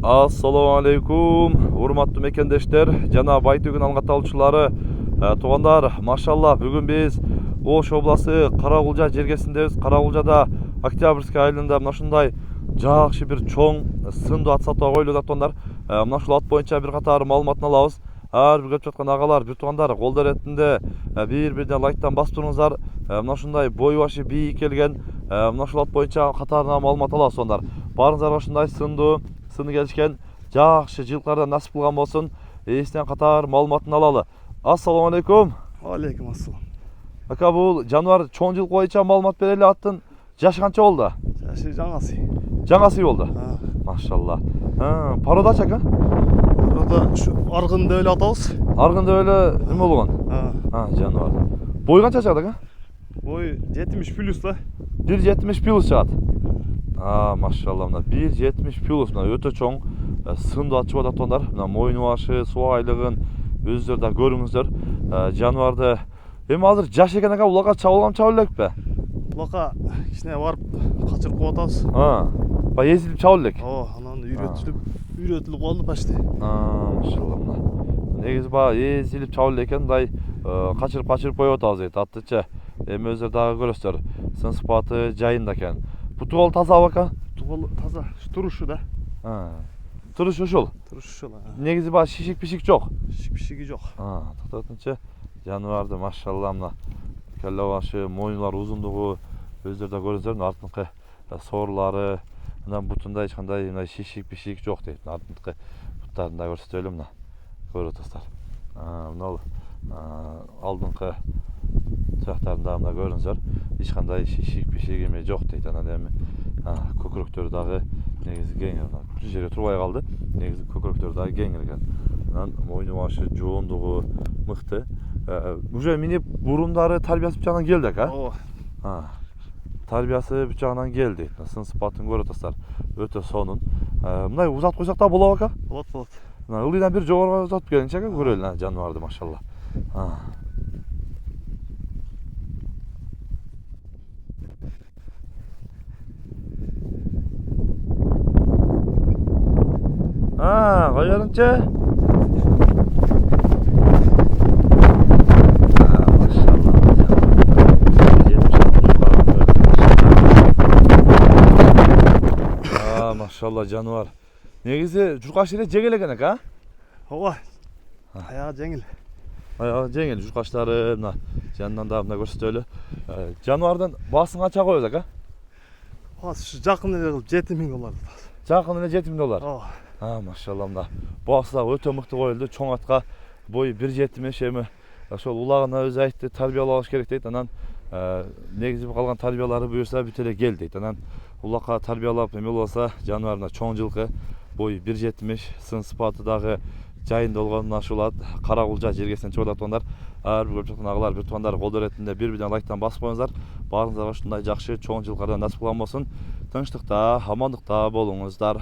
Assalamu alaikum, урматтуу мекендештер жана Байтөгүн алгат алуучулары, туугандар, машалла, бүгүн биз Ош областы Карагулжа жергесиндебиз. Карагулжада Октябрьский айылында мына ушундай жакшы бир чоң сындуу ат сатууга коюлуп жаткандар. Мына ушул ат боюнча бир катар маалыматын алабыз. Ар бир көрүп жаткан агалар, бир туугандар, колдор эретинде бир-бирден лайктан басып туруңуздар. Мына ушундай бою башы бийик келген, мына ушул ат боюнча катарына маалымат алабыз туугандар. Баарыңыздарга ушундай сыны келишкен жакшы жылкылардан насип кылган болсун. Эсинен катар маалыматын алалы. Ассаламу алейкум. Алейкум ассалам. Ака, бул жаныбар чоң жылкы боюнча маалымат берели. Аттын жашы канча болду? Жашы жаңасы. Жаңасы болду. Машалла. Пародачы ака? Парода ушу аргын деп эле атабыз. Аргын деп эле эме болгон. Жаныбар. Бою канча чыгат ака? Бой 70 плюс да. 1.70 плюс чыгат. Машалла, мына 1.70 плюс, мына өтө чоң сындуу ат чыгып атат. Мына мойну башы, субайлыгын өзүңөр да көрүңүздөр. Жаныбарды эми азыр жаш экен ака, улакка чабылган чабыла элекпи? Улакка кичине барып качырып коюп атабыз. Баягы эзилип чабыла элек. Анан үйрөтүлүп калды почти. Машалла, мына негизи баягы эзилип чабыла экен, мындай качырып коюп атабыз дейт аттычы. Эми өзүңөр дагы көрөсүздөр, сын сыпаты жайында экен. Бутугол тазабы ака? Бутугол таза, турушу да. Турушу ушул. Турушу ушул. Негизи баягы шишик-пишик жок. Шишик-пишиги жок. Токтотунчу жаныбарды машалла, мына келе башы, мойнулар узундугу өзүңөр да көрүңүздөр. Мына артынкы соорлары, мына бутунда эч кандай мына шишик-пишик жок дейт. Артынкы буттарын да көрсөтөлү, мына көрүп атасыздар. Мына алдыңкы тырактарында мына көрүңүздөр. Эч кандай шишик-пишик эме жок дейт. Анан эми көкүрөктөрү дагы негизи кең. Бул жерге турбай калды. Негизи көкүрөктөрү дагы кең экен. Анан мойну башы, жоондугу мыкты. Уже минип бурундары тарбиясы бутагынан келди ака. Тарбиясы бутагынан келди. Сын сыпатын көрүп атасыздар. Өтө сонун. Мындай узатып койсок да болобу ака? Болот. Мына ылдыйдан бир жогору узатып келиңчи ака, көрөлү жаныбарды машалла. Кой бериңчи. Машалла жаныбар. Негизи журкаш эле жеңил экен ака? Ооба. Аягы жеңил. Аягы жеңил, журкаштары мына жанынан да мына көрсөтөлү. Жаныбардын баасын канча коебуз ака? Баасы жакын эле кылып $7.000. Жакын эле $7.000. Машалла, мына баасы дагы өтө мыкты коюлду. Чоң атка бою 1.70 эми ошол улагына өзү айтты, тарбиялаш керек дейт. Анан негизи калган тарбиялары буюрса бүт эле кел дейт. Анан улакка тарбиялап эме болсо жаныбарына чоң жылкы бою 1.70, сын сыпаты дагы жайында болгон мына ушул ат Карагулжа жергесинен чыгып атат. Ар бир көрүп жаткан агалар, бир туугандар, колдор эретинде бир-бирден лайктан басып коюңуздар. Баарыңыздарга ушундай жакшы чоң жылкардан насип кылган болсун. Тынчтыкта, амандыкта болуңуздар.